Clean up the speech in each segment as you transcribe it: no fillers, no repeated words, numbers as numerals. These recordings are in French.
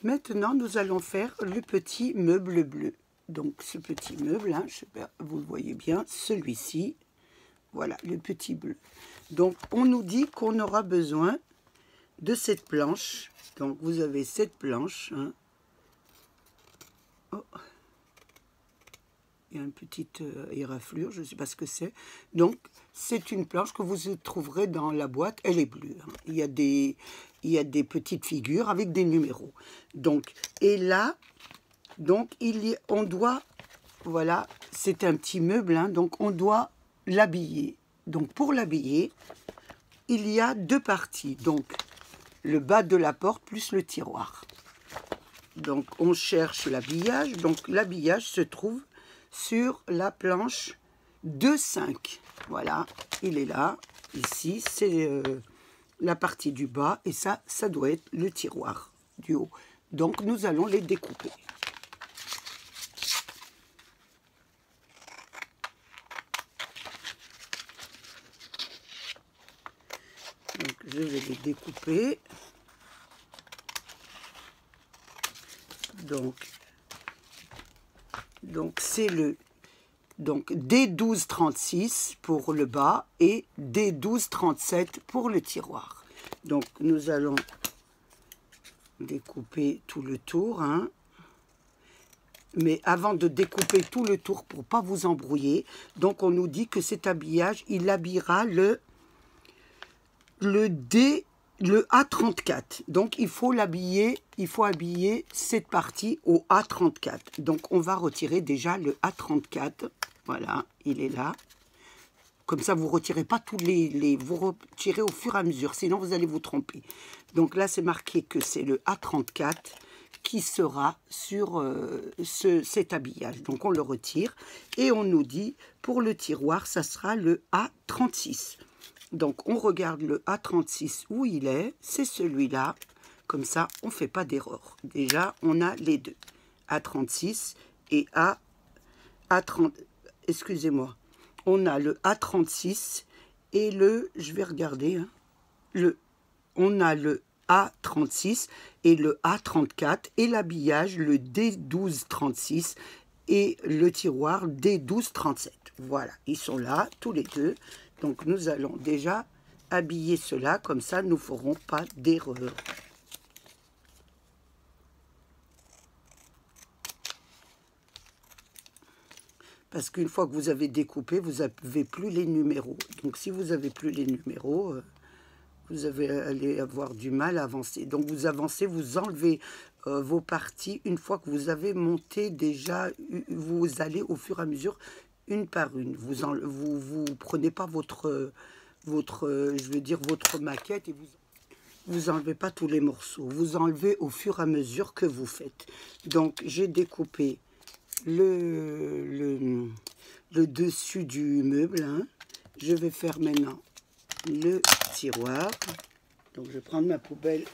Maintenant, nous allons faire le petit meuble bleu. Donc, ce petit meuble, hein, je sais pas, vous le voyez bien, celui-ci. Voilà, le petit bleu. Donc, on nous dit qu'on aura besoin de cette planche. Donc, vous avez cette planche. Hein. Oh. Il y a une petite éraflure, je ne sais pas ce que c'est. Donc, c'est une planche que vous trouverez dans la boîte. Elle est bleue. Hein. Il y a des petites figures avec des numéros. Donc, et là, donc, on doit, voilà, c'est un petit meuble, hein, donc on doit l'habiller. Donc, pour l'habiller, il y a deux parties. Donc, le bas de la porte plus le tiroir. Donc, on cherche l'habillage. Donc, l'habillage se trouve sur la planche 2,5. Voilà, il est là. Ici, c'est la partie du bas. Et ça doit être le tiroir du haut. Donc, nous allons les découper. Donc, je vais les découper. Donc c'est le D1236 pour le bas et D1237 pour le tiroir. Donc nous allons découper tout le tour. Hein. Mais avant de découper tout le tour, pour ne pas vous embrouiller, donc on nous dit que cet habillage, il habillera le A34. Donc il faut l'habiller, habiller cette partie au A34. Donc on va retirer déjà le A34. Voilà, il est là. Comme ça, vous ne retirez pas tous vous retirez au fur et à mesure, sinon vous allez vous tromper. Donc là, c'est marqué que c'est le A34 qui sera sur cet habillage. Donc on le retire et on nous dit, pour le tiroir, ça sera le A36. Donc, on regarde le A36 où il est. C'est celui-là. Comme ça, on ne fait pas d'erreur. Déjà, on a les deux. A36 et A30. Excusez-moi. On a le A36 et je vais regarder. Hein, on a le A36 et le A34 et l'habillage, le D1236 et le tiroir D1237. Voilà, ils sont là, tous les deux. Donc, nous allons déjà habiller cela, comme ça, nous ne ferons pas d'erreur. Parce qu'une fois que vous avez découpé, vous n'avez plus les numéros. Donc, si vous n'avez plus les numéros, vous allez avoir du mal à avancer. Donc, vous avancez, vous enlevez vos parties. Une fois que vous avez monté déjà, vous allez au fur et à mesure une par une. Vous prenez pas votre maquette et vous enlevez pas tous les morceaux. Vous enlevez au fur et à mesure que vous faites. Donc, j'ai découpé le dessus du meuble. Hein. Je vais faire maintenant le tiroir. Donc, je vais prendre ma poubelle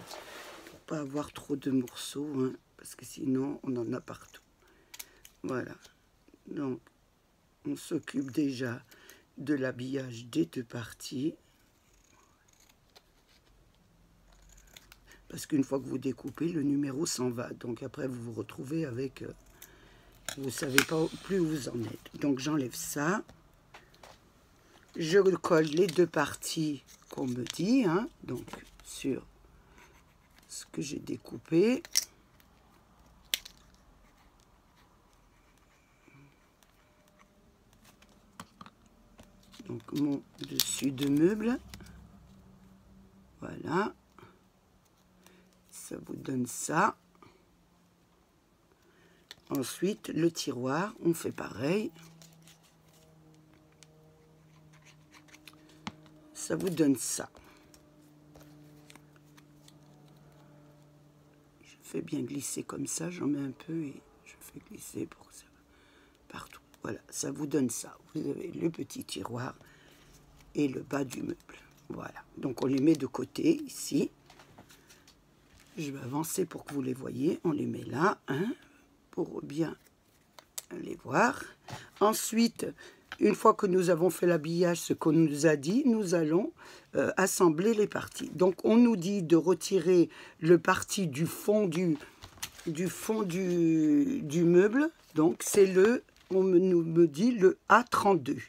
pour pas avoir trop de morceaux, hein, parce que sinon, on en a partout. Voilà. Donc, on s'occupe déjà de l'habillage des deux parties. Parce qu'une fois que vous découpez, le numéro s'en va. Donc après, vous vous retrouvez avec... vous ne savez pas plus où vous en êtes. Donc j'enlève ça. Je colle les deux parties qu'on me dit. Hein, donc sur ce que j'ai découpé. Donc mon dessus de meuble, voilà, ça vous donne ça. Ensuite, le tiroir, on fait pareil. Ça vous donne ça. Je fais bien glisser comme ça, j'en mets un peu et je fais glisser pour que ça partout. Voilà, ça vous donne ça. Vous avez le petit tiroir et le bas du meuble. Voilà, donc on les met de côté ici. Je vais avancer pour que vous les voyez. On les met là, hein, pour bien les voir. Ensuite, une fois que nous avons fait l'habillage, ce qu'on nous a dit, nous allons assembler les parties. Donc, on nous dit de retirer le parti du fond du fond du meuble. Donc c'est le, me dit le A32.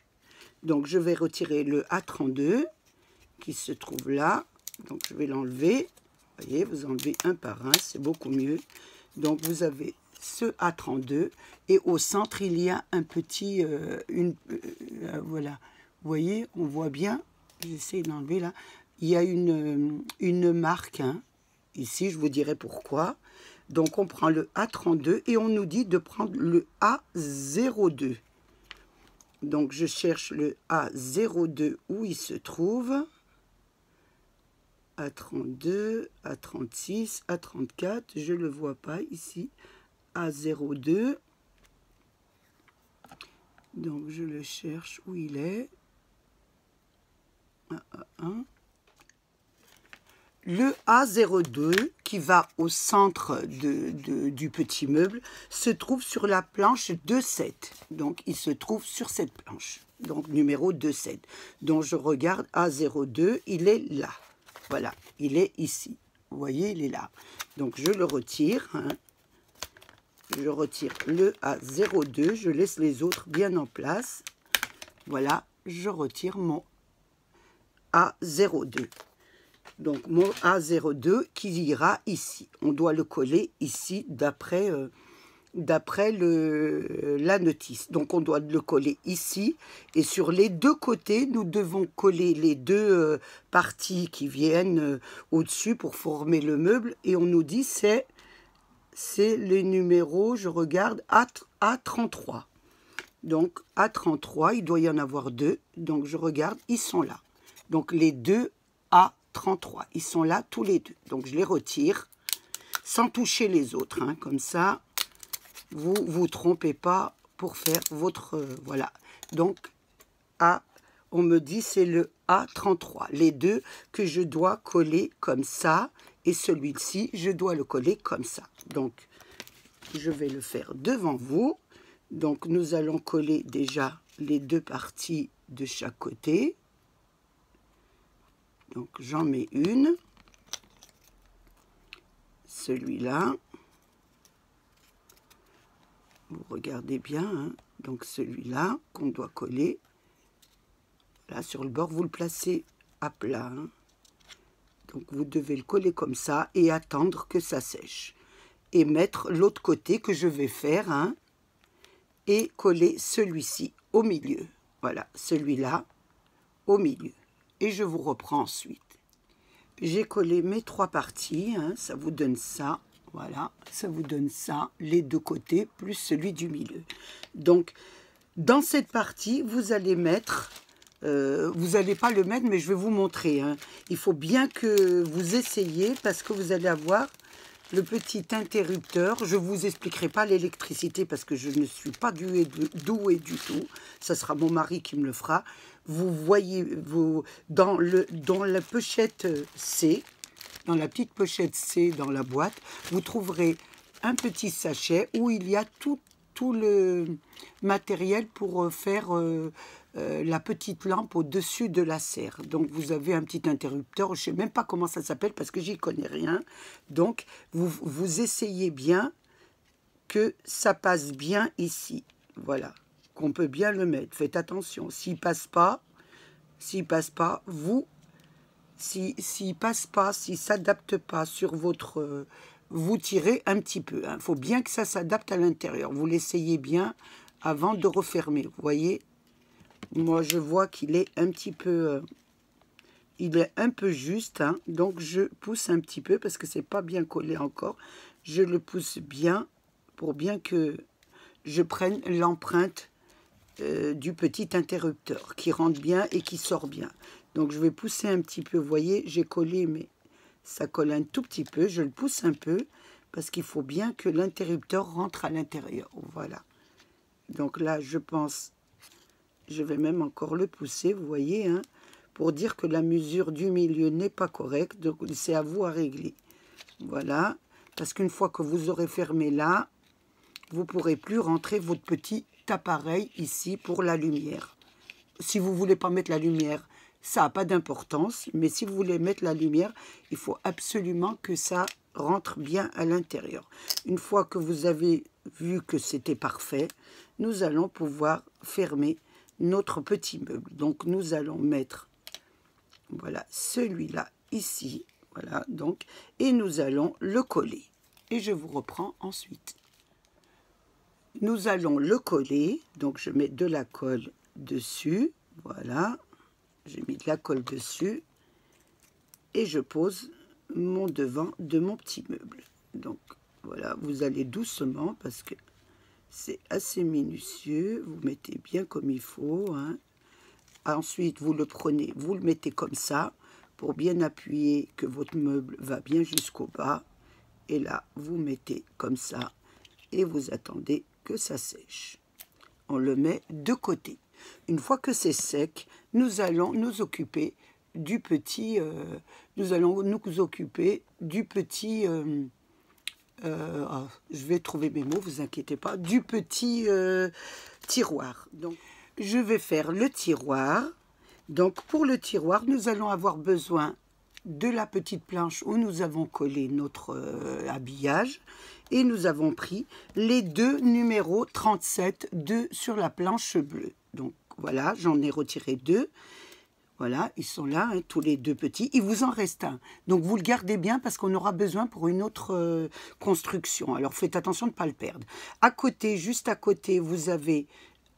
Donc je vais retirer le A32 qui se trouve là. Donc je vais l'enlever. Vous voyez, vous enlevez un par un, c'est beaucoup mieux. Donc vous avez ce A32 et au centre il y a un petit, voilà. Vous voyez, on voit bien. J'essaie d'enlever là. Il y a une marque, hein. Ici, je vous dirai pourquoi. Donc, on prend le A32 et on nous dit de prendre le A02. Donc, je cherche le A02 où il se trouve. A32, A36, A34. Je ne le vois pas ici. A02. Donc, je le cherche où il est. Le A02 qui va au centre du petit meuble se trouve sur la planche 2,7. Donc il se trouve sur cette planche. Donc numéro 2,7. Donc je regarde A02, il est là. Voilà, il est ici. Vous voyez, il est là. Donc je le retire. Hein. Je retire le A02, je laisse les autres bien en place. Voilà, je retire mon A02. Donc mon A02 qui ira ici. On doit le coller ici d'après la notice. Donc on doit le coller ici. Et sur les deux côtés, nous devons coller les deux parties qui viennent au-dessus pour former le meuble. Et on nous dit c'est le numéro, je regarde, A33. Donc A33, il doit y en avoir deux. Donc je regarde, ils sont là. Donc les deux A33, ils sont là tous les deux. Donc je les retire sans toucher les autres. Hein. Comme ça, vous vous trompez pas pour faire votre... voilà. Donc on me dit c'est le A33. Les deux que je dois coller comme ça. Et celui-ci, je dois le coller comme ça. Donc je vais le faire devant vous. Donc nous allons coller déjà les deux parties de chaque côté. Donc j'en mets une, celui-là, vous regardez bien, hein. Donc celui-là qu'on doit coller, là sur le bord, vous le placez à plat, hein. Donc vous devez le coller comme ça et attendre que ça sèche. Et mettre l'autre côté que je vais faire, hein, et coller celui-ci au milieu. Voilà, celui-là au milieu. Et je vous reprends ensuite. J'ai collé mes trois parties, hein, ça vous donne ça, voilà, ça vous donne ça, les deux côtés, plus celui du milieu. Donc, dans cette partie, vous allez mettre, vous n'allez pas le mettre, mais je vais vous montrer. Hein. Il faut bien que vous essayiez, parce que vous allez avoir le petit interrupteur. Je ne vous expliquerai pas l'électricité, parce que je ne suis pas douée du tout. Ça sera mon mari qui me le fera. Vous voyez, dans la pochette C, dans la petite pochette C dans la boîte, vous trouverez un petit sachet où il y a tout le matériel pour faire la petite lampe au-dessus de la serre. Donc vous avez un petit interrupteur, je ne sais même pas comment ça s'appelle parce que j'y connais rien. Donc vous essayez bien que ça passe bien ici. Voilà. Qu'on peut bien le mettre. Faites attention. S'il passe pas, s'il s'adapte pas sur votre... vous tirez un petit peu. Il faut bien que ça s'adapte à l'intérieur. Vous l'essayez bien avant de refermer. Vous voyez, moi je vois qu'il est un petit peu... il est un peu juste. Hein, donc je pousse un petit peu parce que c'est pas bien collé encore. Je le pousse bien pour bien que je prenne l'empreinte du petit interrupteur qui rentre bien et qui sort bien. Donc je vais pousser un petit peu, vous voyez, j'ai collé, mais ça colle un tout petit peu, je le pousse un peu, parce qu'il faut bien que l'interrupteur rentre à l'intérieur, voilà. Donc là, je pense, je vais même encore le pousser, vous voyez, hein, pour dire que la mesure du milieu n'est pas correcte, donc c'est à vous à régler. Voilà, parce qu'une fois que vous aurez fermé là, vous ne pourrez plus rentrer votre petit appareil ici pour la lumière. Si vous ne voulez pas mettre la lumière, ça n'a pas d'importance, mais si vous voulez mettre la lumière, il faut absolument que ça rentre bien à l'intérieur. Une fois que vous avez vu que c'était parfait, nous allons pouvoir fermer notre petit meuble. Donc nous allons mettre, voilà, celui-là ici, voilà, donc, et nous allons le coller. Et je vous reprends ensuite. Nous allons le coller, donc je mets de la colle dessus, voilà, j'ai mis de la colle dessus, et je pose mon devant de mon petit meuble. Donc voilà, vous allez doucement parce que c'est assez minutieux, vous mettez bien comme il faut, hein. Ensuite vous le prenez, vous le mettez comme ça pour bien appuyer que votre meuble va bien jusqu'au bas, et là vous mettez comme ça et vous attendez que ça sèche. On le met de côté. Une fois que c'est sec, nous allons nous occuper du petit je vais trouver mes mots, vous inquiétez pas, du petit tiroir. Donc je vais faire le tiroir. Donc pour le tiroir, nous allons avoir besoin de la petite planche où nous avons collé notre habillage, et nous avons pris les deux numéros 37, 2 sur la planche bleue. Donc voilà, j'en ai retiré 2. Voilà, ils sont là, hein, tous les 2 petits. Il vous en reste un. Donc vous le gardez bien parce qu'on aura besoin pour une autre construction. Alors faites attention de ne pas le perdre. À côté, juste à côté, vous avez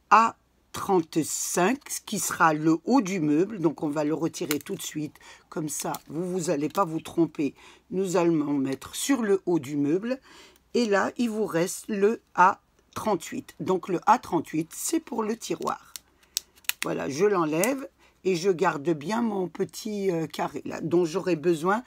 A35, ce qui sera le haut du meuble. Donc on va le retirer tout de suite. Comme ça, vous n'allez pas vous tromper. Nous allons mettre sur le haut du meuble. Et là, il vous reste le A38. Donc le A38, c'est pour le tiroir. Voilà, je l'enlève. Et je garde bien mon petit carré là, dont j'aurai besoin.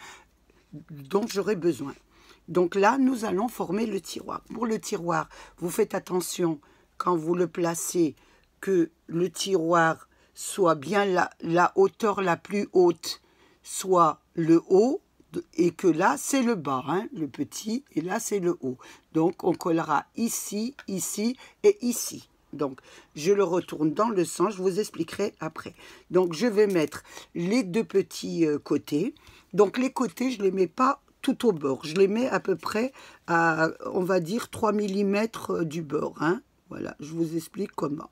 Donc là, nous allons former le tiroir. Pour le tiroir, vous faites attention quand vous le placez que le tiroir soit bien la hauteur la plus haute, soit le haut, et que là, c'est le bas, hein, le petit, et là, c'est le haut. Donc, on collera ici, ici et ici. Donc, je le retourne dans le sens, je vous expliquerai après. Donc, je vais mettre les 2 petits côtés. Donc, les côtés, je ne les mets pas tout au bord. Je les mets à peu près à, on va dire, 3 mm du bord. Hein. Voilà, je vous explique comment.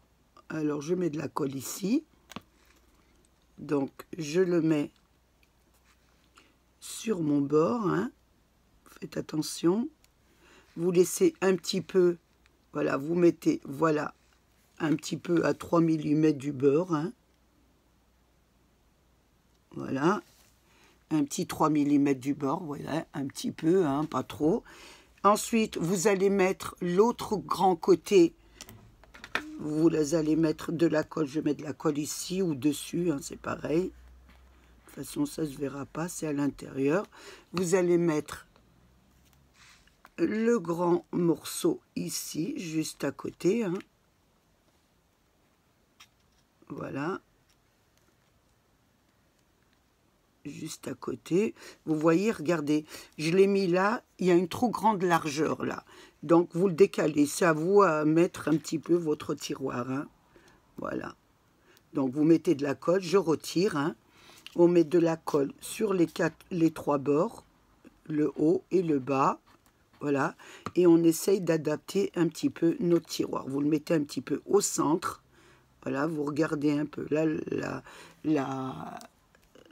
Alors, je mets de la colle ici. Donc, je le mets sur mon bord. Hein. Faites attention. Vous laissez un petit peu, voilà, vous mettez, voilà, un petit peu à 3 mm du beurre, hein. Voilà, un petit 3 mm du beurre, voilà, un petit peu, hein, pas trop. Ensuite, vous allez mettre l'autre grand côté, vous allez mettre de la colle, je mets de la colle ici ou dessus, hein, c'est pareil. De toute façon, ça ne se verra pas, c'est à l'intérieur. Vous allez mettre le grand morceau ici, juste à côté, hein. Voilà, juste à côté. Vous voyez, regardez, je l'ai mis là, il y a une trop grande largeur là. Donc, vous le décalez. C'est à vous à mettre un petit peu votre tiroir. Hein. Voilà. Donc, vous mettez de la colle, je retire. Hein. On met de la colle sur les 3 bords, le haut et le bas. Voilà. Et on essaye d'adapter un petit peu notre tiroir. Vous le mettez un petit peu au centre. Voilà, vous regardez un peu. Là,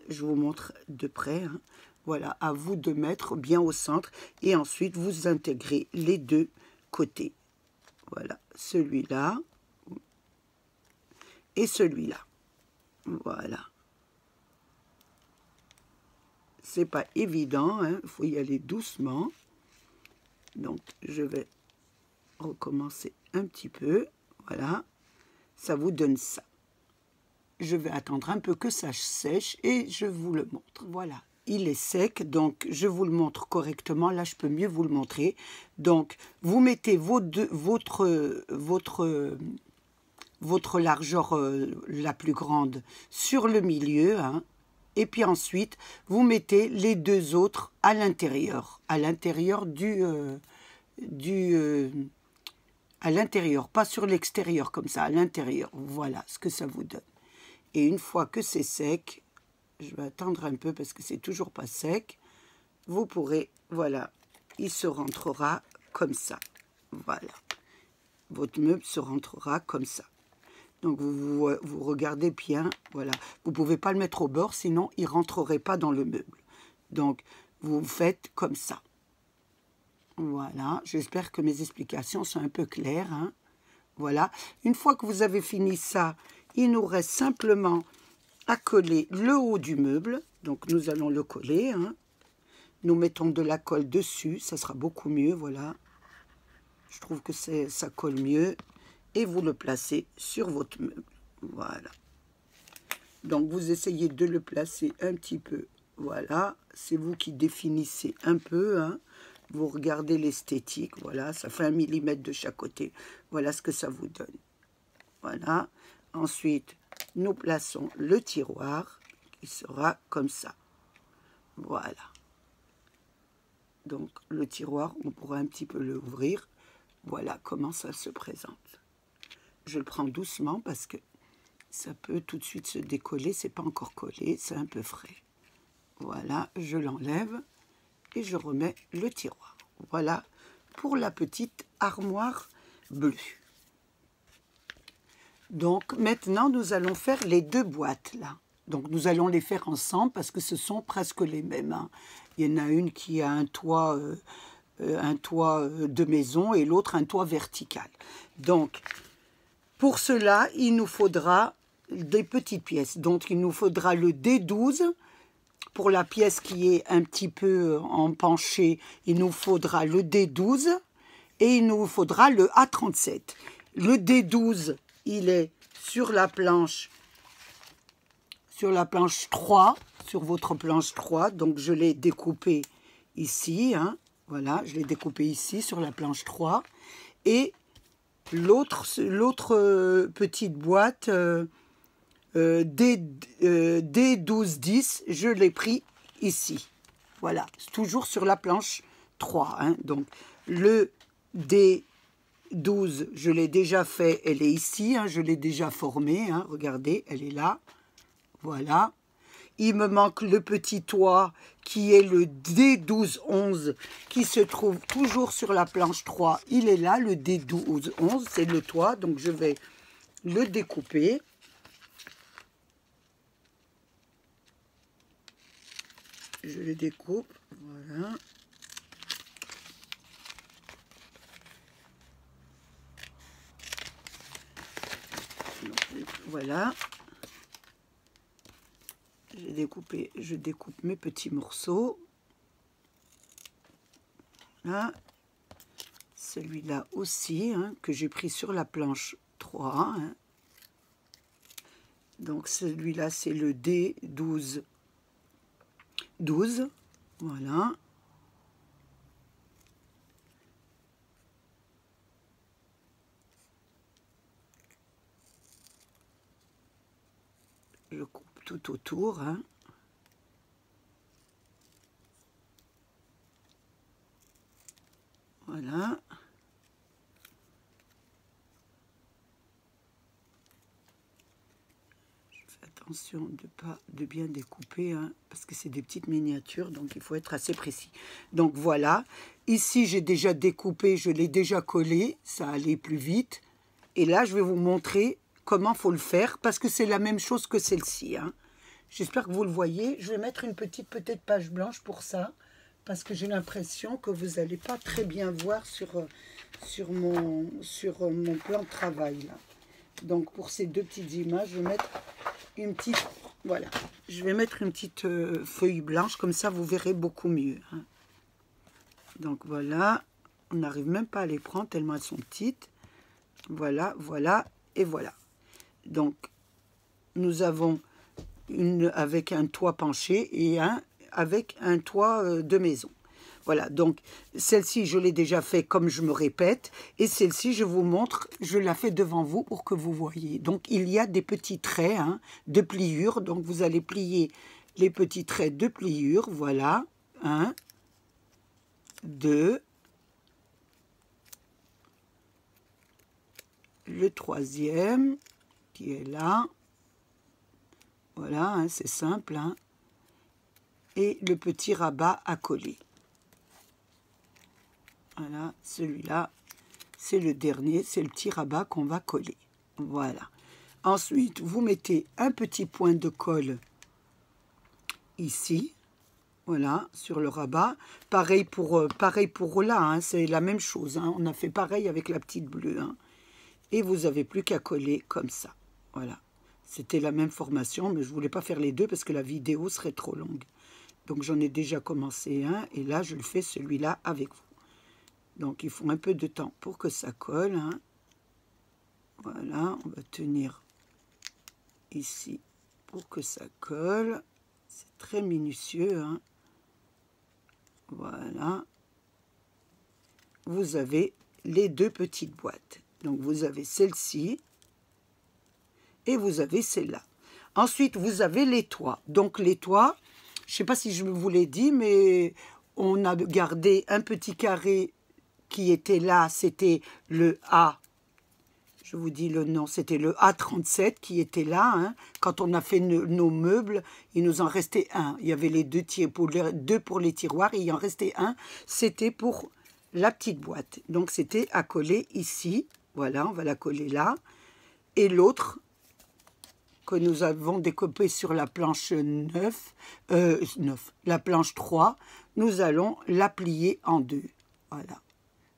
je vous montre de près. Hein. Voilà, à vous de mettre bien au centre. Et ensuite, vous intégrez les 2 côtés. Voilà, celui-là et celui-là. Voilà. C'est pas évident, hein. Il faut y aller doucement. Donc, je vais recommencer un petit peu. Voilà. Ça vous donne ça. Je vais attendre un peu que ça sèche et je vous le montre. Voilà, il est sec, donc je vous le montre correctement. Là, je peux mieux vous le montrer. Donc, vous mettez votre largeur la plus grande sur le milieu, hein, et puis ensuite, vous mettez les 2 autres à l'intérieur à l'intérieur, pas sur l'extérieur comme ça, à l'intérieur. Voilà ce que ça vous donne. Et une fois que c'est sec, je vais attendre un peu parce que c'est toujours pas sec. Vous pourrez, voilà, il se rentrera comme ça. Voilà, votre meuble se rentrera comme ça. Donc vous regardez bien, voilà. Vous ne pouvez pas le mettre au bord, sinon il ne rentrerait pas dans le meuble. Donc vous faites comme ça. Voilà, j'espère que mes explications sont un peu claires, hein. Voilà, une fois que vous avez fini ça, il nous reste simplement à coller le haut du meuble. Donc nous allons le coller, hein. Nous mettons de la colle dessus, ça sera beaucoup mieux, voilà. Je trouve que ça colle mieux. Et vous le placez sur votre meuble. Voilà. Donc vous essayez de le placer un petit peu. Voilà, c'est vous qui définissez un peu, hein. Vous regardez l'esthétique, voilà, ça fait 1 millimètre de chaque côté. Voilà ce que ça vous donne. Voilà. Ensuite, nous plaçons le tiroir qui sera comme ça. Voilà. Donc le tiroir, on pourra un petit peu l'ouvrir. Voilà comment ça se présente. Je le prends doucement parce que ça peut tout de suite se décoller. C'est pas encore collé, c'est un peu frais. Voilà, je l'enlève et je remets le tiroir. Voilà pour la petite armoire bleue. Donc maintenant, nous allons faire les 2 boîtes là. Donc nous allons les faire ensemble parce que ce sont presque les mêmes, hein. Il y en a une qui a un toit de maison et l'autre un toit vertical. Donc pour cela, il nous faudra des petites pièces. Donc il nous faudra le D12. Pour la pièce qui est un petit peu en penché, il nous faudra le D12 et il nous faudra le A37. Le D12, il est sur la planche 3, sur votre planche 3. Donc je l'ai découpé ici, hein, voilà, je l'ai découpé ici sur la planche 3. Et l'autre petite boîte D1210, je l'ai pris ici. Voilà, toujours sur la planche 3. Hein. Donc, le D12, je l'ai déjà fait, elle est ici. Hein, je l'ai déjà formée. Hein, regardez, elle est là. Voilà. Il me manque le petit toit qui est le D1211 qui se trouve toujours sur la planche 3. Il est là, le D1211, c'est le toit. Donc, je vais le découper. Je le découpe, voilà. Voilà. J'ai découpé, je découpe mes petits morceaux. Là. Celui-là aussi, hein, que j'ai pris sur la planche 3. Hein. Donc celui-là, c'est le D12. 12, voilà. Je coupe tout autour, hein. Voilà. Attention de bien découper, hein, parce que c'est des petites miniatures, donc il faut être assez précis. Donc voilà, ici j'ai déjà découpé, je l'ai déjà collé, ça allait plus vite. Et là, je vais vous montrer comment il faut le faire, parce que c'est la même chose que celle-ci. Hein. J'espère que vous le voyez. Je vais mettre une petite peut-être page blanche pour ça, parce que j'ai l'impression que vous n'allez pas très bien voir sur mon plan de travail. Là. Donc pour ces 2 petites images, je vais mettre une petite, voilà, je vais mettre une petite feuille blanche, comme ça vous verrez beaucoup mieux. Hein. Donc voilà, on n'arrive même pas à les prendre tellement elles sont petites. Voilà, voilà et voilà. Donc nous avons une avec un toit penché et un avec un toit de maison. Voilà, donc celle-ci, je l'ai déjà fait comme je me répète. Et celle-ci, je vous montre, je la fais devant vous pour que vous voyez. Donc, il y a des petits traits hein, de pliure. Donc, vous allez plier les petits traits de pliure. Voilà, 1, 2. Le 3e qui est là. Voilà, hein, c'est simple. Hein. et le petit rabat à coller. Voilà, celui-là, c'est le dernier, c'est le petit rabat qu'on va coller. Voilà. Ensuite, vous mettez un petit point de colle ici, voilà, sur le rabat. Pareil pour là, hein, c'est la même chose. Hein, on a fait pareil avec la petite bleue. Hein, et vous n'avez plus qu'à coller comme ça. Voilà. C'était la même formation, mais je ne voulais pas faire les deux parce que la vidéo serait trop longue. Donc j'en ai déjà commencé un, et là je le fais celui-là avec vous. Donc il faut un peu de temps pour que ça colle. Hein. Voilà, on va tenir ici pour que ça colle. C'est très minutieux. Hein. Voilà. Vous avez les deux petites boîtes. Donc vous avez celle-ci et vous avez celle-là. Ensuite, vous avez les toits. Donc les toits, je ne sais pas si je vous l'ai dit, mais on a gardé un petit carré qui était là, c'était le A. Je vous dis le nom, c'était le A37 qui était là. Hein. Quand on a fait nos meubles, il nous en restait un. Il y avait les deux pour les tiroirs, et il en restait un. C'était pour la petite boîte. Donc c'était à coller ici. Voilà, on va la coller là. Et l'autre que nous avons découpé sur la planche 9, la planche 3, nous allons la plier en deux. Voilà,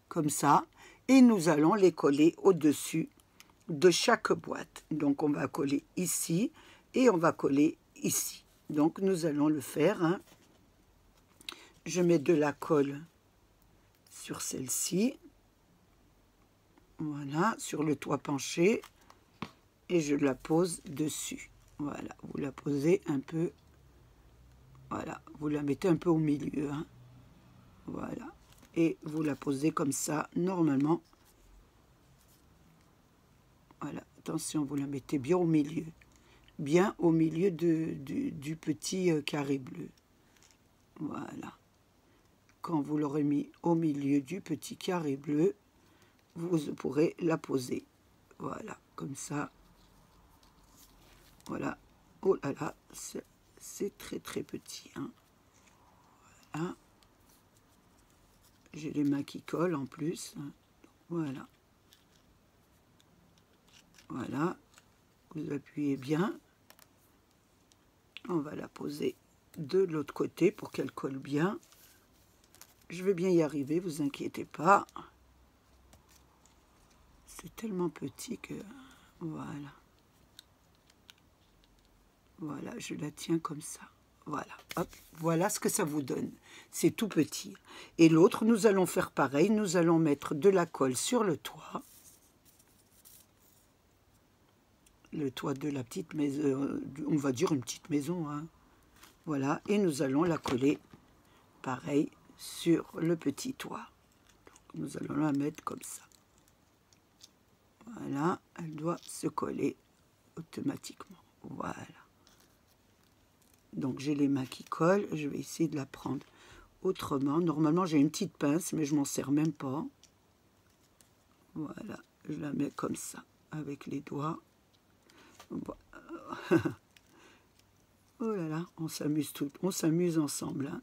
comme ça. Et nous allons les coller au-dessus de chaque boîte. Donc on va coller ici et on va coller ici. Donc nous allons le faire. Hein. Je mets de la colle sur celle-ci. Voilà, sur le toit penché. Et je la pose dessus. Voilà, vous la posez un peu. Voilà, vous la mettez un peu au milieu. Hein. Voilà. Et vous la posez comme ça, normalement. Voilà, attention, vous la mettez bien au milieu. Bien au milieu du petit carré bleu. Voilà. Quand vous l'aurez mis au milieu du petit carré bleu, vous pourrez la poser. Voilà, comme ça. Voilà. Oh là là, c'est très très petit. Hein. Voilà. J'ai les mains qui collent en plus. Hein. Voilà. Voilà. Vous appuyez bien. On va la poser de l'autre côté pour qu'elle colle bien. Je vais bien y arriver, vous inquiétez pas. C'est tellement petit que... Voilà. Voilà, je la tiens comme ça. Voilà, hop, voilà ce que ça vous donne. C'est tout petit. Et l'autre, nous allons faire pareil. Nous allons mettre de la colle sur le toit. Le toit de la petite maison, on va dire une petite maison. Hein. Voilà, et nous allons la coller pareil sur le petit toit. Donc, nous allons la mettre comme ça. Voilà, elle doit se coller automatiquement. Voilà. Donc j'ai les mains qui collent, je vais essayer de la prendre autrement. Normalement j'ai une petite pince, mais je m'en sers même pas. Voilà, je la mets comme ça, avec les doigts. Oh là là, on s'amuse ensemble. Hein.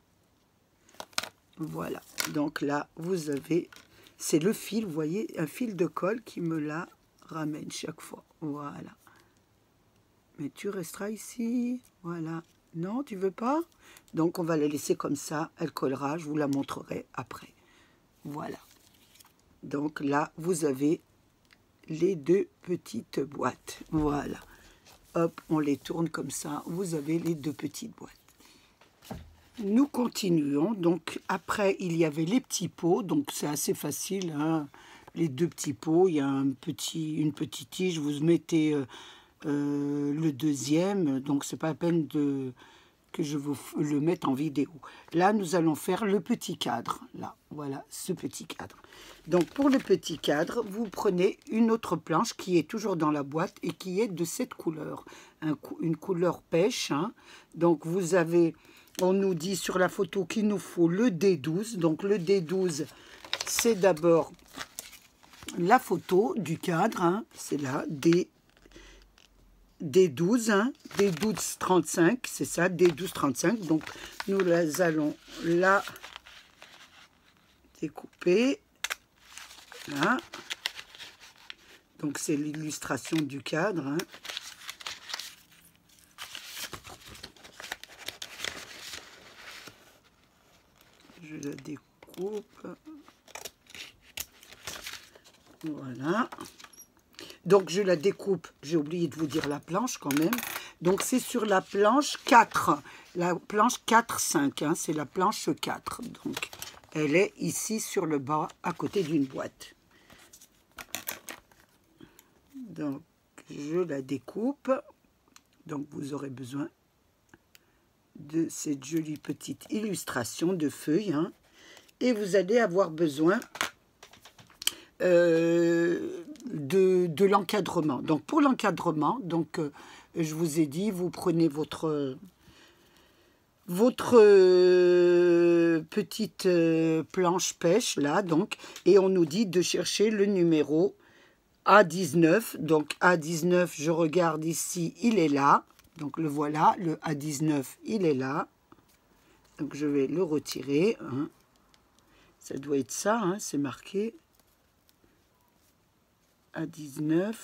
Voilà, donc là vous avez, c'est le fil, vous voyez, un fil de colle qui me la ramène chaque fois. Voilà. Mais tu resteras ici, voilà. Non, tu veux pas? Donc, on va la laisser comme ça. Elle collera. Je vous la montrerai après. Voilà. Donc, là, vous avez les deux petites boîtes. Voilà. Hop, on les tourne comme ça. Vous avez les deux petites boîtes. Nous continuons. Donc, après, il y avait les petits pots. Donc, c'est assez facile. Hein. Les deux petits pots. Il y a une petite tige. Vous mettez... le deuxième, donc c'est pas la peine que je vous le mette en vidéo. Là, nous allons faire le petit cadre. Là, voilà, ce petit cadre. Donc, pour le petit cadre, vous prenez une autre planche qui est toujours dans la boîte et qui est de cette couleur. Une couleur pêche. Hein. Donc, vous avez, on nous dit sur la photo qu'il nous faut le D12. Donc, le D12, c'est d'abord la photo du cadre. Hein. C'est là, D12. D12, hein, D12-35, c'est ça, D12-35. Donc, nous allons la découper. Là. Donc, c'est l'illustration du cadre. Hein. Je la découpe. Voilà. Donc, je la découpe. J'ai oublié de vous dire la planche quand même. Donc, c'est sur la planche 4. La planche 4-5. Hein, c'est la planche 4. Donc, elle est ici sur le bas, à côté d'une boîte. Donc, je la découpe. Donc, vous aurez besoin de cette jolie petite illustration de feuilles. Hein, et vous allez avoir besoin de l'encadrement. Donc, pour l'encadrement, donc je vous ai dit, vous prenez votre petite planche pêche, là, donc, et on nous dit de chercher le numéro A19. Donc, A19, je regarde ici, il est là. Donc, le voilà, le A19, il est là. Donc, je vais le retirer. Hein. Ça doit être ça, hein, c'est marqué. A19.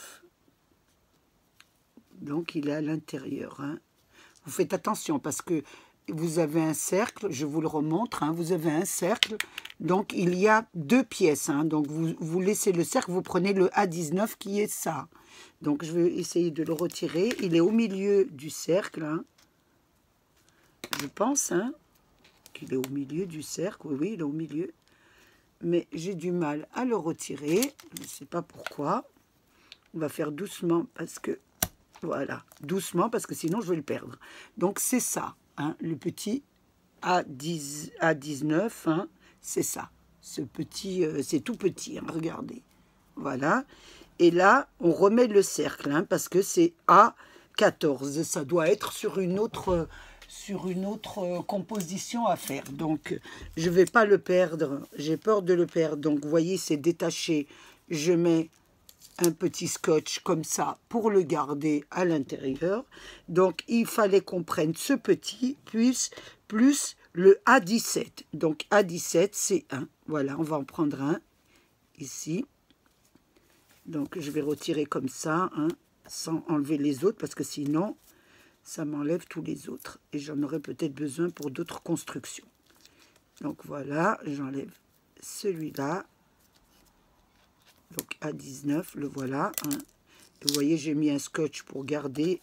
Donc, il est à l'intérieur. Hein. Vous faites attention parce que vous avez un cercle, je vous le remontre, hein, vous avez un cercle, donc il y a 2 pièces. Hein, donc, vous laissez le cercle, vous prenez le A19 qui est ça. Donc, je vais essayer de le retirer. Il est au milieu du cercle. Hein. Je pense hein, qu'il est au milieu du cercle. Oui, oui, il est au milieu. Mais j'ai du mal à le retirer. Je ne sais pas pourquoi. On va faire doucement parce que... Voilà, doucement parce que sinon je vais le perdre. Donc c'est ça, hein, le petit A19, hein, c'est ça. Ce petit, c'est tout petit, hein, regardez. Voilà. Et là, on remet le cercle, hein, parce que c'est A14. Ça doit être sur une autre composition à faire. Donc, je ne vais pas le perdre. J'ai peur de le perdre. Donc, vous voyez, c'est détaché. Je mets un petit scotch comme ça pour le garder à l'intérieur. Donc, il fallait qu'on prenne ce petit plus le A17. Donc, A17, c'est 1. Voilà, on va en prendre un ici. Donc, je vais retirer comme ça, hein, sans enlever les autres, parce que sinon, ça m'enlève tous les autres. Et j'en aurai peut-être besoin pour d'autres constructions. Donc, voilà, j'enlève celui-là. Donc, A19, le voilà. Hein. Vous voyez, j'ai mis un scotch pour garder,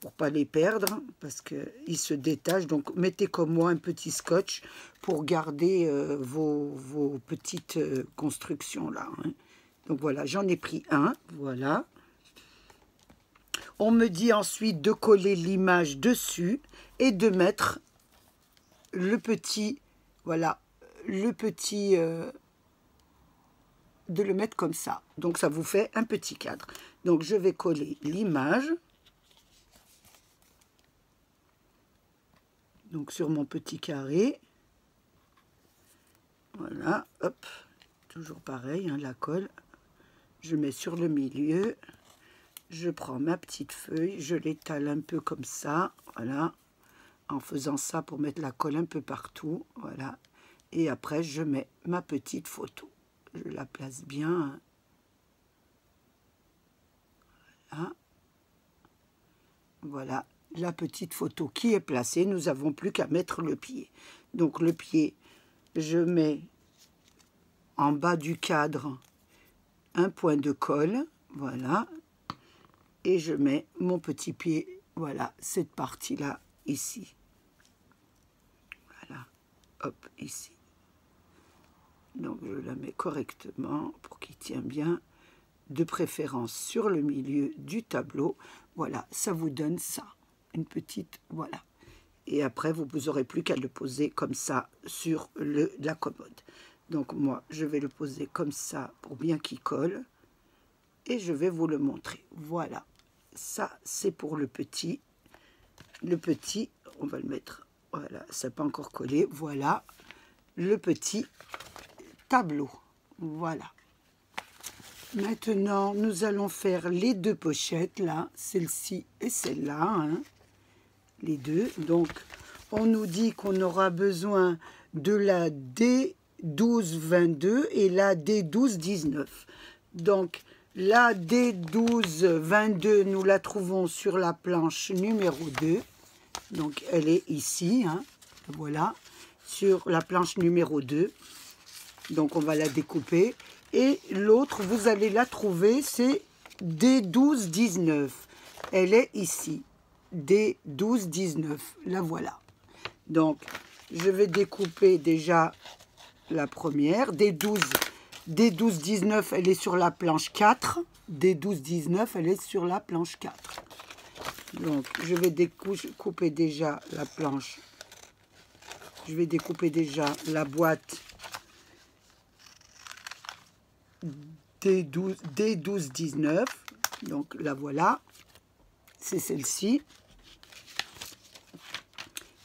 pour pas les perdre, parce qu'ils se détachent. Donc, mettez comme moi un petit scotch pour garder vos petites constructions là. Hein. Donc, voilà, j'en ai pris un. Voilà. On me dit ensuite de coller l'image dessus et de mettre le petit, voilà, le petit... de le mettre comme ça. Donc, ça vous fait un petit cadre. Donc, je vais coller l'image. Donc, sur mon petit carré. Voilà, hop. Toujours pareil, hein, la colle. Je mets sur le milieu. Je prends ma petite feuille. Je l'étale un peu comme ça. Voilà. En faisant ça pour mettre la colle un peu partout. Voilà. Et après, je mets ma petite photo. Je la place bien. Voilà. Voilà la petite photo qui est placée. Nous n'avons plus qu'à mettre le pied. Donc le pied, je mets en bas du cadre un point de colle. Voilà. Et je mets mon petit pied. Voilà, cette partie-là, ici. Voilà. Hop, ici. Donc, je la mets correctement pour qu'il tienne bien, de préférence sur le milieu du tableau. Voilà, ça vous donne ça, une petite, voilà. Et après, vous n'aurez plus qu'à le poser comme ça sur la commode. Donc, moi, je vais le poser comme ça pour bien qu'il colle. Et je vais vous le montrer. Voilà, ça, c'est pour le petit. Le petit, on va le mettre, voilà, ça n'est pas encore collé. Voilà, le petit tableau. Voilà. Maintenant, nous allons faire les deux pochettes, là, celle-ci et celle-là, hein, les deux. Donc, on nous dit qu'on aura besoin de la D12-22 et la D12-19. Donc, la D12-22, nous la trouvons sur la planche numéro 2. Donc, elle est ici, hein, voilà, sur la planche numéro 2. Donc, on va la découper. Et l'autre, vous allez la trouver, c'est D12-19. Elle est ici, D12-19. La voilà. Donc, je vais découper déjà la première. D12-19, elle est sur la planche 4. D12-19, elle est sur la planche 4. Donc, je vais découper déjà la planche. Je vais découper déjà la boîte D12-19. Donc, la voilà. C'est celle-ci.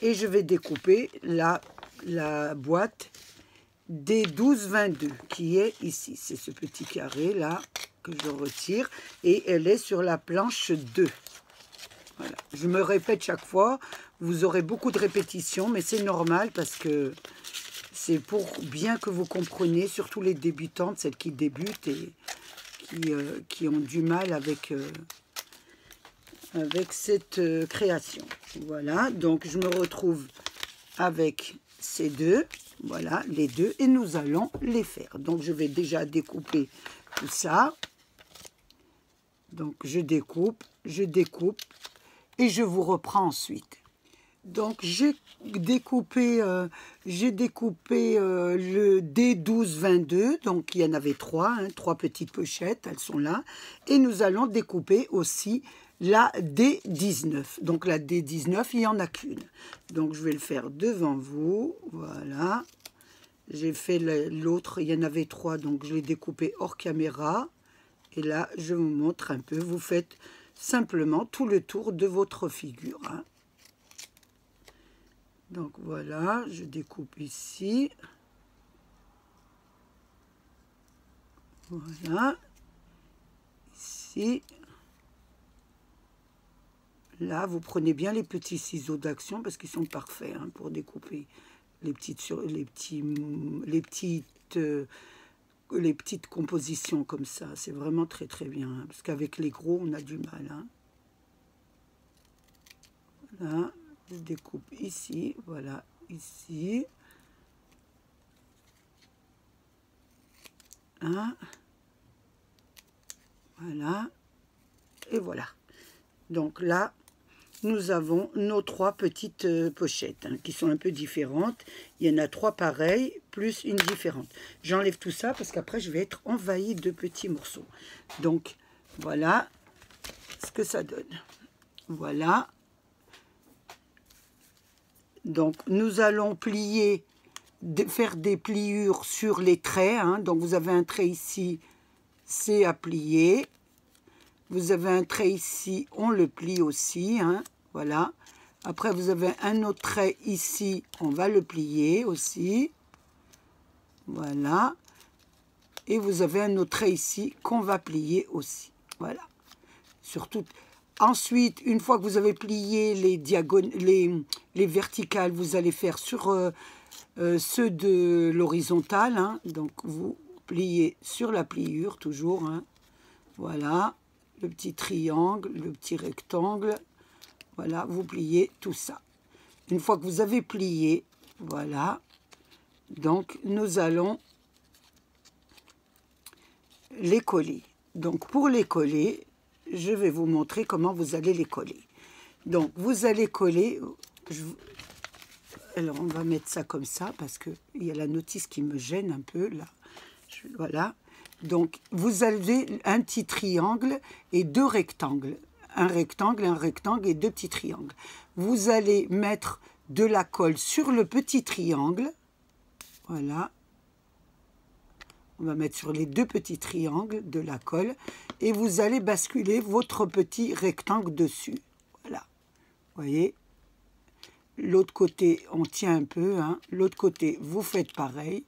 Et je vais découper la boîte D12-22 qui est ici. C'est ce petit carré là que je retire et elle est sur la planche 2. Voilà. Je me répète chaque fois, vous aurez beaucoup de répétitions, mais c'est normal parce que c'est pour bien que vous compreniez, surtout les débutantes, celles qui débutent et qui ont du mal avec cette création. Voilà, donc je me retrouve avec ces deux, voilà, les deux, et nous allons les faire. Donc je vais déjà découper tout ça. Donc je découpe, et je vous reprends ensuite. Donc j'ai découpé le D12-22, donc il y en avait trois, hein, trois petites pochettes, elles sont là. Et nous allons découper aussi la D19. Donc la D19, il n'y en a qu'une. Donc je vais le faire devant vous, voilà. J'ai fait l'autre, il y en avait trois, donc je l'ai découpé hors caméra. Et là, je vous montre un peu, vous faites simplement tout le tour de votre figure, hein. Donc voilà, je découpe ici. Voilà. Ici. Là, vous prenez bien les petits ciseaux d'action parce qu'ils sont parfaits, hein, pour découper les petites compositions comme ça. C'est vraiment très très bien, hein, parce qu'avec les gros, on a du mal, hein. Voilà. Je découpe ici, voilà, ici. Hein, voilà. Et voilà. Donc là, nous avons nos trois petites pochettes, hein, qui sont un peu différentes. Il y en a trois pareilles, plus une différente. J'enlève tout ça parce qu'après, je vais être envahie de petits morceaux. Donc, voilà ce que ça donne. Voilà. Donc, nous allons plier, faire des pliures sur les traits, hein. Donc, vous avez un trait ici, c'est à plier. Vous avez un trait ici, on le plie aussi, hein. Voilà. Après, vous avez un autre trait ici, on va le plier aussi. Voilà. Et vous avez un autre trait ici qu'on va plier aussi. Voilà. Surtout. Ensuite, une fois que vous avez plié les verticales, vous allez faire sur ceux de l'horizontale, hein. Donc, vous pliez sur la pliure, toujours, hein. Voilà. Le petit triangle, le petit rectangle. Voilà, vous pliez tout ça. Une fois que vous avez plié, voilà. Donc, nous allons les coller. Donc, pour les coller, je vais vous montrer comment vous allez les coller. Donc, vous allez coller... Alors, on va mettre ça comme ça parce qu'il y a la notice qui me gêne un peu, là. Voilà. Donc, vous avez un petit triangle et deux rectangles. Un rectangle et deux petits triangles. Vous allez mettre de la colle sur le petit triangle. Voilà. On va mettre sur les deux petits triangles de la colle. Et vous allez basculer votre petit rectangle dessus. Voilà. Vous voyez? L'autre côté, on tient un peu, hein. L'autre côté, vous faites pareil.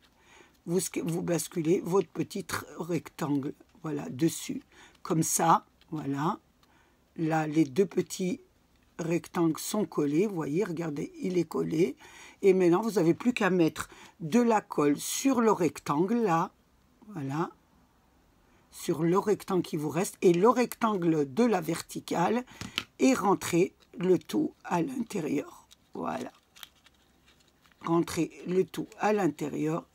Vous basculez votre petit rectangle. voilà, dessus. Comme ça, voilà. Là, les deux petits rectangles sont collés. Vous voyez, regardez, il est collé. Et maintenant, vous n'avez plus qu'à mettre de la colle sur le rectangle, là. Voilà. Sur le rectangle qui vous reste. Et le rectangle de la verticale. Et rentrer le tout à l'intérieur. Voilà. Rentrez le tout à l'intérieur.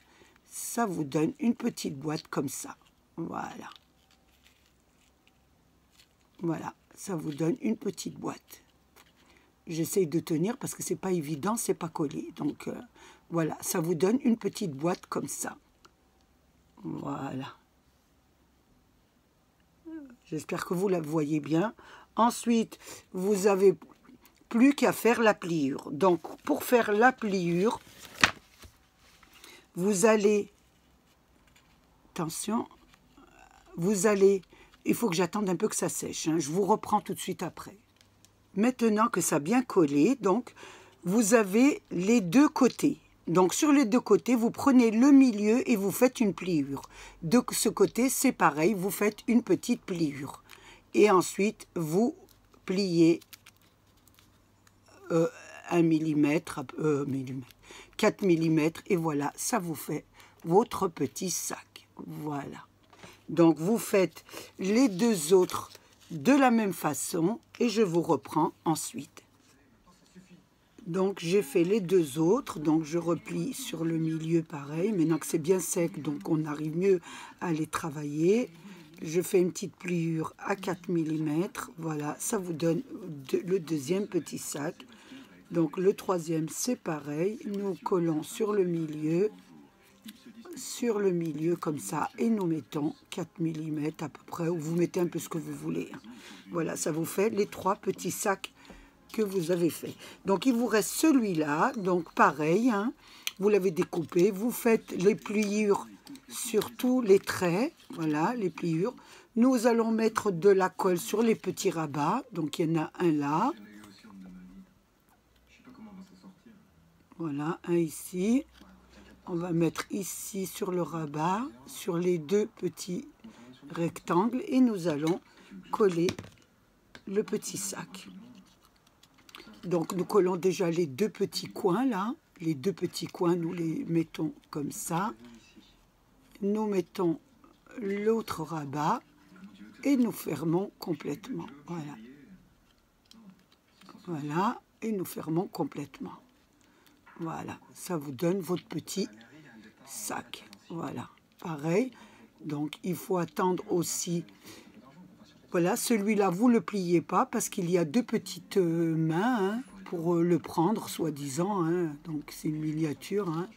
Ça vous donne une petite boîte comme ça. Voilà. Voilà, ça vous donne une petite boîte. J'essaye de tenir parce que c'est pas évident, c'est pas collé. Donc voilà, ça vous donne une petite boîte comme ça. Voilà. J'espère que vous la voyez bien. Ensuite, vous avez plus qu'à faire la pliure. Donc, pour faire la pliure, vous allez... Attention, vous allez... Il faut que j'attende un peu que ça sèche. Hein. Je vous reprends tout de suite après. Maintenant que ça a bien collé, donc, vous avez les deux côtés. Donc, sur les deux côtés, vous prenez le milieu et vous faites une pliure. De ce côté, c'est pareil, vous faites une petite pliure. Et ensuite, vous pliez 1 mm, 4 mm, et voilà, ça vous fait votre petit sac. Voilà. Donc, vous faites les deux autres de la même façon et je vous reprends ensuite. Donc, j'ai fait les deux autres. Donc, je replie sur le milieu pareil. Maintenant que c'est bien sec, donc on arrive mieux à les travailler. Je fais une petite pliure à 4 mm. Voilà, ça vous donne le deuxième petit sac. Donc, le troisième, c'est pareil. Nous collons sur le milieu comme ça, et nous mettons 4 mm à peu près, ou vous mettez un peu ce que vous voulez. Voilà, ça vous fait les trois petits sacs que vous avez fait. Donc, il vous reste celui-là, donc pareil, hein, vous l'avez découpé, vous faites les pliures sur tous les traits, voilà, les pliures. Nous allons mettre de la colle sur les petits rabats, donc il y en a un là. Voilà, un ici. On va mettre ici sur le rabat, sur les deux petits rectangles, et nous allons coller le petit sac. Donc nous collons déjà les deux petits coins là. Les deux petits coins, nous les mettons comme ça. Nous mettons l'autre rabat et nous fermons complètement. Voilà. Voilà, et nous fermons complètement. Voilà, ça vous donne votre petit sac. Voilà, pareil. Donc, il faut attendre aussi. Voilà, celui-là, vous ne le pliez pas parce qu'il y a deux petites mains hein, pour le prendre, soi-disant. Hein. Donc, c'est une miniature. Hein.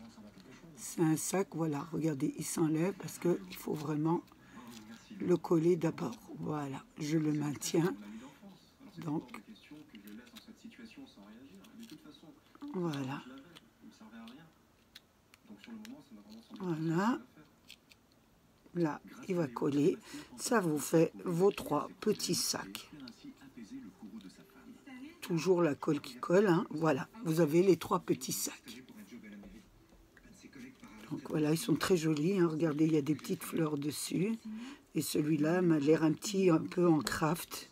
C'est un sac, voilà. Regardez, il s'enlève parce qu'il faut vraiment le coller d'abord. Voilà, je le maintiens. Donc, voilà. Voilà. Là, il va coller. Ça vous fait vos trois petits sacs. Toujours la colle qui colle. Hein. Voilà, vous avez les trois petits sacs. Donc voilà, ils sont très jolis. Hein. Regardez, il y a des petites fleurs dessus. Et celui-là m'a l'air un peu en craft.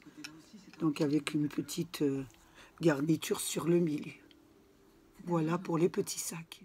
Donc avec une petite garniture sur le milieu. Voilà pour les petits sacs.